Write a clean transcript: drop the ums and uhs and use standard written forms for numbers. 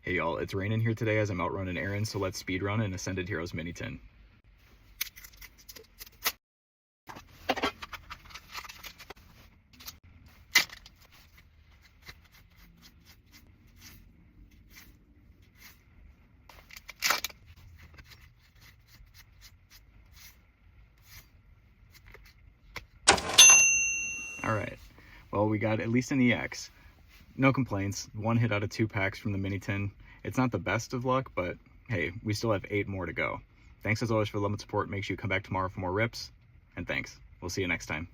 Hey y'all, it's raining here today as I'm out running errands, so let's speed run an Ascended Heroes Mini Tin. Alright, well we got at least an EX. No complaints, 1 hit out of 2 packs from the Mini Tin. It's not the best of luck, but hey, we still have 8 more to go. Thanks as always for the love and support. Make sure you come back tomorrow for more rips, and thanks. We'll see you next time.